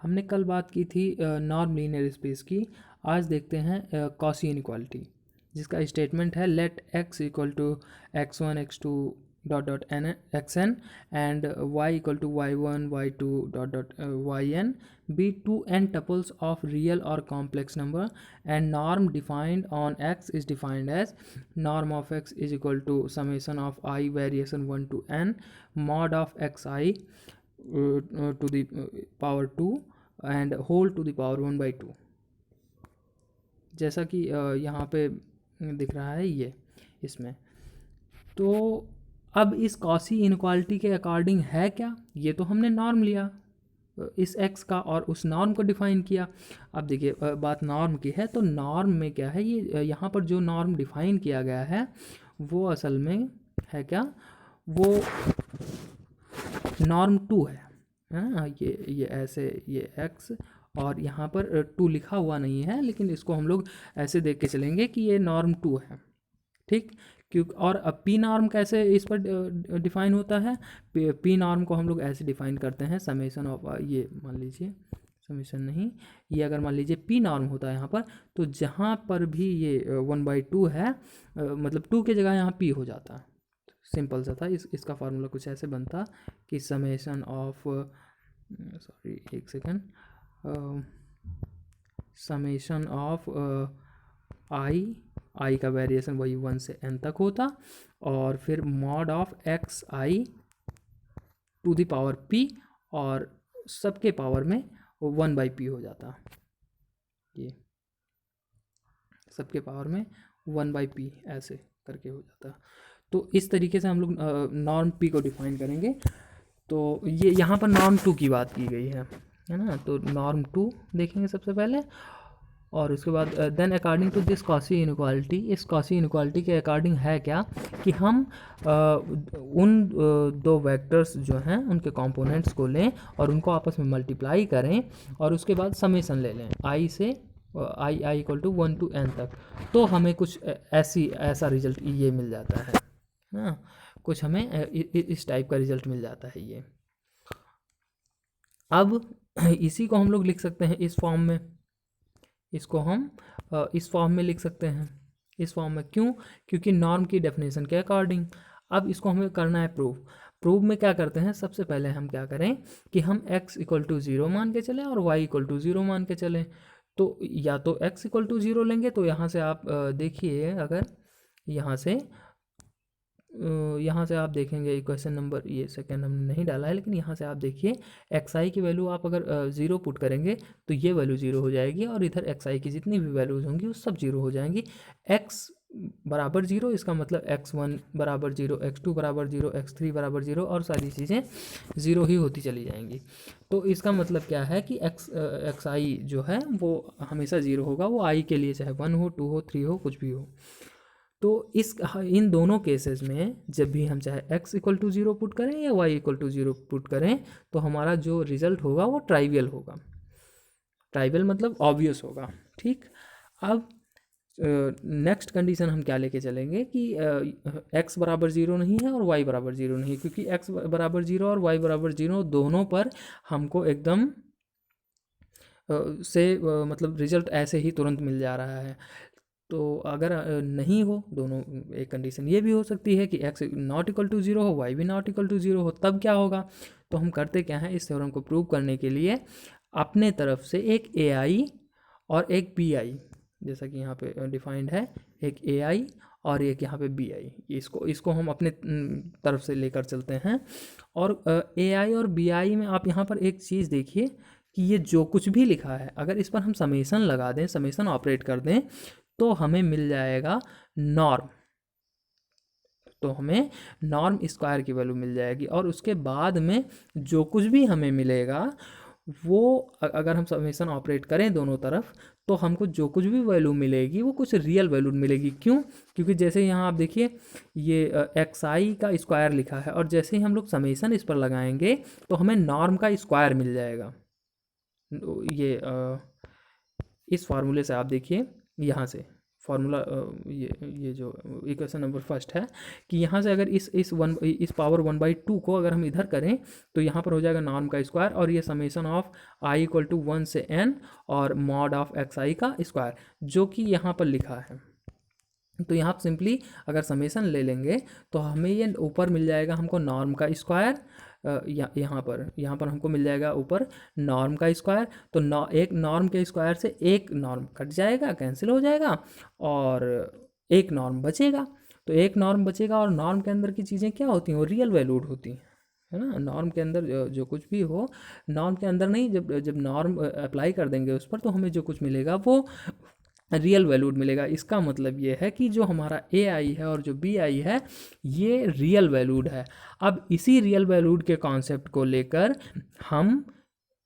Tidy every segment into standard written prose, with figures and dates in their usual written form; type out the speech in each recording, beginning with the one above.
हमने कल बात की थी नॉर्म लीनियर स्पेस की। आज देखते हैं कॉची इनइक्वालिटी, जिसका स्टेटमेंट है let x equal to x1 x2 dot dot n x n and y equal to y1 y2 dot dot y n be two n tuples of real और complex number and norm defined on x is defined as norm of x is equal to summation of i variation 1 to n mod of xi to the power 2 and whole to the power 1/2, जैसा कि यहाँ पे दिख रहा है ये इसमें। तो अब इस कॉची इनइक्वालिटी के अकॉर्डिंग है क्या, ये तो हमने नॉर्म लिया इस x का और उस नॉर्म को डिफाइन किया। अब देखिए बात नॉर्म की है, तो नॉर्म में क्या है, ये यहाँ पर जो नॉर्म डिफाइन किया गया है वो असल में है क्या, वो नॉर्म 2 है ना। ये ऐसे ये x और यहाँ पर 2 लिखा हुआ नहीं है, लेकिन इसको हम लोग ऐसे देख के चलेंगे कि ये नॉर्म 2 है, ठीक। क्योंकि और अब पी नॉर्म कैसे इस पर डिफाइन होता है, पी नॉर्म को हम लोग ऐसे डिफाइन करते हैं समेशन ऑफ, ये मान लीजिए समेशन नहीं, ये अगर मान लीजिए पी नॉर्म होता है यहाँ पर, तो जहाँ पर भी ये 1/2 है, मतलब 2 की जगह यहाँ पी हो जाता है। सिंपल सा था। इसका फार्मूला कुछ ऐसे बनता कि समेशन ऑफ, सॉरी एक सेकेंड, समेशन ऑफ आई का वेरिएशन वही 1 से n तक होता, और फिर mod of x i to the power p, और सबके पावर में 1/p हो जाता, ये सबके पावर में 1/p ऐसे करके हो जाता। तो इस तरीके से हम लोग नॉर्म p को डिफाइन करेंगे। तो ये यहाँ पर नॉर्म 2 की बात की गई है ना। तो नॉर्म 2 देखेंगे सबसे पहले, और उसके बाद then according to this Cauchy inequality, इस कॉची इनइक्वालिटी के अकॉर्डिंग है क्या कि हम उन दो वेक्टर्स जो हैं उनके कंपोनेंट्स को लें और उनको आपस में मल्टीप्लाई करें, और उसके बाद समेशन ले लें आई से आई इक्वल टू 1 to n तक, तो हमें कुछ ऐसा रिजल्ट ये मिल जाता है ना। कुछ हमें इस टाइप का रिजल्ट मिल जाता है ये। अब इसी को हम लोग लिख सकते हैं इस फॉर्म में, इसको हम इस फॉर्म में लिख सकते हैं, इस फॉर्म में। क्यों? क्योंकि नॉर्म की डेफिनेशन के अकॉर्डिंग। अब इसको हमें करना है प्रूव में क्या करते हैं, सबसे पहले हम क्या करें कि हम x इक्वल टू 0 मान के चलें और y इक्वल टू 0 मान के चलें। तो या तो x इक्वल टू 0 लेंगे, तो यहाँ से आप देखिए, अगर यहाँ से आप देखेंगे इक्वेशन नंबर, ये सेकेंड हमने नहीं डाला है, लेकिन यहाँ से आप देखिए xi की वैल्यू आप अगर 0 पुट करेंगे तो ये वैल्यू 0 हो जाएगी, और इधर xi की जितनी भी वैल्यूज़ होंगी वो सब 0 हो जाएंगी। x बराबर 0, इसका मतलब x1 बराबर 0, x2 बराबर 0, x3 बराबर 0, और सारी चीज़ें 0 ही होती चली जाएंगी। तो इसका मतलब क्या है कि xi जो है वो हमेशा 0 होगा, वो i के लिए चाहे 1 हो, 2 हो, 3 हो, कुछ भी हो। तो इन दोनों केसेस में जब भी हम चाहे x इक्वल टू 0 पुट करें या y इक्वल टू 0 पुट करें, तो हमारा जो रिजल्ट होगा वो ट्राइवियल होगा। ट्राइवियल मतलब ऑब्वियस होगा, ठीक। अब नेक्स्ट कंडीशन हम क्या लेके चलेंगे कि x बराबर 0 नहीं है और y बराबर 0 नहीं है, क्योंकि x बराबर 0 और y बराबर 0 दोनों पर हमको एकदम मतलब रिजल्ट ऐसे ही तुरंत मिल जा रहा है। तो अगर नहीं हो दोनों, एक कंडीशन ये भी हो सकती है कि x नॉट इक्वल टू 0 हो, y भी नॉट इक्वल टू 0 हो, तब क्या होगा। तो हम करते क्या है, इस थ्योरम को प्रूव करने के लिए अपने तरफ से एक ai और एक bi, जैसा कि यहाँ पे डिफाइंड है, एक ai और एक यहाँ पे bi, इसको हम अपने तरफ से लेकर चलते हैं। और ai और bi में आप यहाँ पर एक चीज़ देखिए कि ये जो कुछ भी लिखा है, अगर इस पर हम समेशन लगा दें, समेशन ऑपरेट कर दें, तो हमें मिल जाएगा नॉर्म। तो हमें नॉर्म स्क्वायर की वैल्यू मिल जाएगी, और उसके बाद में जो कुछ भी हमें मिलेगा वो अगर हम समेशन ऑपरेट करें दोनों तरफ, तो हमको जो कुछ भी वैल्यू मिलेगी वो कुछ रियल वैल्यू मिलेगी। क्यों? क्योंकि जैसे यहाँ आप देखिए ये xi का स्क्वायर लिखा है, और जैसे ही हम लोग समेशन इस पर लगाएंगे तो हमें नॉर्म का स्क्वायर मिल जाएगा। ये इस फार्मूले से आप देखिए यहाँ से फार्मूला ये जो इक्वेशन नंबर फर्स्ट है कि यहाँ से अगर इस पावर 1/2 को अगर हम इधर करें तो यहाँ पर हो जाएगा नॉर्म का स्क्वायर, और ये summation of i equal to 1 से n और मॉड ऑफ एक्स आई का स्क्वायर, जो कि यहाँ पर लिखा है। तो यहाँ पर सिंपली अगर समेसन ले लेंगे तो हमें ये ऊपर मिल जाएगा हमको नॉर्म का स्क्वायर, यहाँ पर हमको मिल जाएगा ऊपर नॉर्म का स्क्वायर। तो एक नॉर्म के स्क्वायर से एक नॉर्म कट जाएगा, कैंसिल हो जाएगा, और एक नॉर्म बचेगा। तो एक नॉर्म बचेगा, और नॉर्म के अंदर की चीज़ें क्या होती हैं, वो रियल वैल्यूड होती हैं, है ना। नॉर्म के अंदर जो कुछ भी हो, नॉर्म के अंदर नहीं, जब नॉर्म अप्लाई कर देंगे उस पर तो हमें जो कुछ मिलेगा वो रियल वैल्यूड मिलेगा। इसका मतलब ये है कि जो हमारा ए आई है और जो बी आई है ये रियल वैल्यूड है। अब इसी रियल वैल्यूड के कॉन्सेप्ट को लेकर हम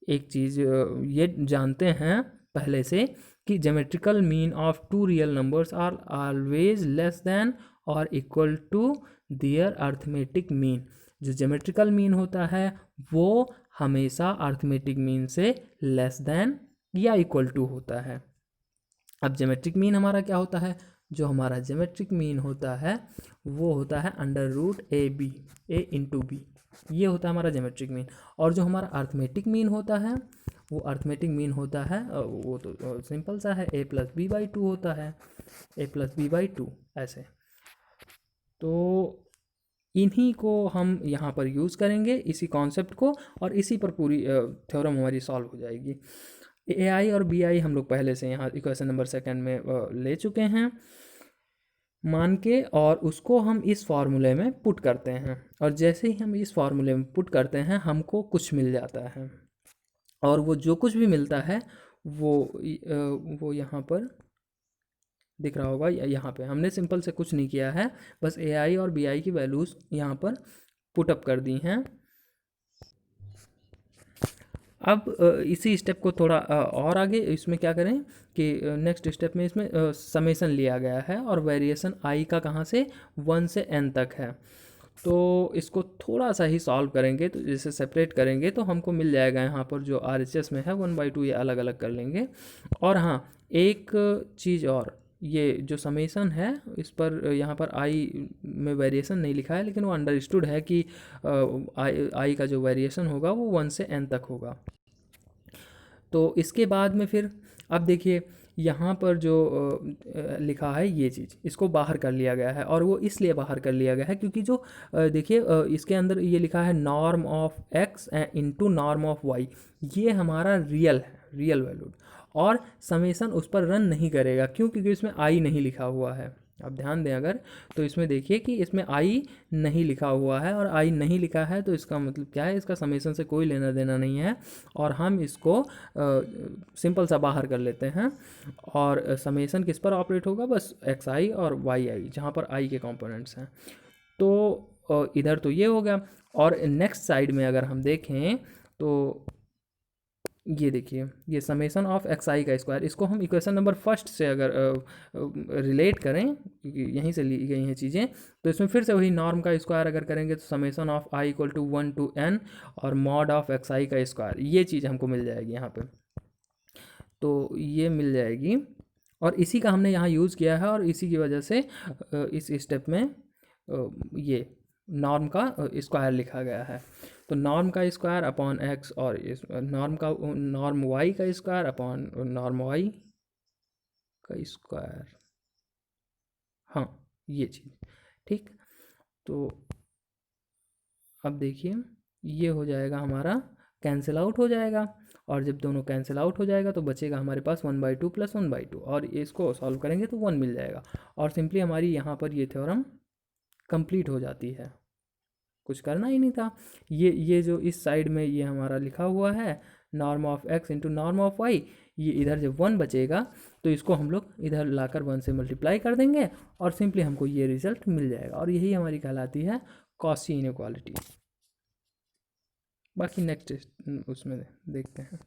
एक चीज़ ये जानते हैं पहले से कि geometrical mean of two real numbers are always less than और equal to their arithmetic mean. जो ज्योमेट्रिकल मीन होता है वो हमेशा अर्थमेटिक मीन से लेस देन या इक्वल टू होता है। अब ज्योमेट्रिक मीन हमारा क्या होता है, जो हमारा ज्योमेट्रिक मीन होता है वो होता है under root A B, A into B, ये होता है हमारा ज्योमेट्रिक मीन। और जो हमारा अर्थमेटिक मीन होता है वो अर्थमेटिक मीन होता है वो तो सिंपल सा है, a+b/2 होता है, a+b/2 ऐसे। तो इन्हीं को हम यहाँ पर यूज़ करेंगे, इसी कॉन्सेप्ट को, और इसी पर पूरी थ्योरम हमारी सॉल्व हो जाएगी। ए आई और बी आई हम लोग पहले से यहाँ इक्वेशन नंबर सेकंड में ले चुके हैं मान के, और उसको हम इस फार्मूले में पुट करते हैं, और जैसे ही हम इस फार्मूले में पुट करते हैं हमको कुछ मिल जाता है, और वो जो कुछ भी मिलता है वो यहाँ पर दिख रहा होगा। यहाँ पे हमने सिंपल से कुछ नहीं किया है, बस ए आई और बी आई की वैल्यूज़ यहाँ पर पुटअप कर दी हैं। अब इसी स्टेप को थोड़ा और आगे इसमें क्या करें कि नेक्स्ट स्टेप में इसमें समेसन लिया गया है, और वेरिएशन आई का कहाँ से 1 से n तक है। तो इसको थोड़ा सा ही सॉल्व करेंगे, तो जैसे सेपरेट करेंगे तो हमको मिल जाएगा यहाँ पर जो RHS में है 1/2, ये अलग अलग कर लेंगे। और हाँ, एक चीज़ और, ये जो समेसन है इस पर यहाँ पर आई में वेरिएशन नहीं लिखा है, लेकिन वो अंडरस्टूड है कि आई का जो वेरिएशन होगा वो 1 से n तक होगा। तो इसके बाद में फिर अब देखिए यहाँ पर जो लिखा है ये चीज़, इसको बाहर कर लिया गया है, और वो इसलिए बाहर कर लिया गया है क्योंकि जो देखिए इसके अंदर ये लिखा है norm of x into norm of y, ये हमारा रियल है, रियल वैल्यूड, और समेसन उस पर रन नहीं करेगा। क्यों? क्योंकि इसमें आई नहीं लिखा हुआ है। आप ध्यान दें अगर, तो इसमें देखिए कि इसमें आई नहीं लिखा हुआ है, और आई नहीं लिखा है तो इसका मतलब क्या है, इसका समेसन से कोई लेना देना नहीं है, और हम इसको सिंपल सा बाहर कर लेते हैं। और समेसन किस पर ऑपरेट होगा, बस एक्स आई और वाई आई, जहाँ पर आई के कंपोनेंट्स हैं। तो इधर तो ये हो गया, और नेक्स्ट साइड में अगर हम देखें तो ये देखिए, ये समेसन ऑफ एक्स आई का स्क्वायर, इसको हम इक्वेशन नंबर फर्स्ट से अगर रिलेट करें, क्योंकि यहीं से ली गई हैं चीज़ें, तो इसमें फिर से वही नॉर्म का स्क्वायर अगर करेंगे तो summation of i equal to 1 to n और मॉड ऑफ एक्स आई का स्क्वायर, ये चीज़ हमको मिल जाएगी यहाँ पे। तो ये मिल जाएगी, और इसी का हमने यहाँ यूज़ किया है, और इसी की वजह से इस स्टेप में ये नॉर्म का स्क्वायर लिखा गया है। तो नॉर्म का स्क्वायर अपॉन एक्स, और इस नॉर्म वाई का स्क्वायर अपॉन नॉर्म वाई का स्क्वायर, हाँ ये चीज़ ठीक। तो अब देखिए ये हो जाएगा हमारा, कैंसिल आउट हो जाएगा, और जब दोनों कैंसिल आउट हो जाएगा तो बचेगा हमारे पास 1/2 + 1/2, और इसको सॉल्व करेंगे तो 1 मिल जाएगा, और सिंपली हमारी यहाँ पर ये थ्योरम कंप्लीट हो जाती है। कुछ करना ही नहीं था। ये जो इस साइड में ये हमारा लिखा हुआ है norm of x into norm of y, ये इधर जब 1 बचेगा तो इसको हम लोग इधर लाकर 1 से मल्टीप्लाई कर देंगे, और सिंपली हमको ये रिजल्ट मिल जाएगा, और यही हमारी कहलाती है कॉची इनइक्वालिटी। बाकी नेक्स्ट उसमें देखते हैं।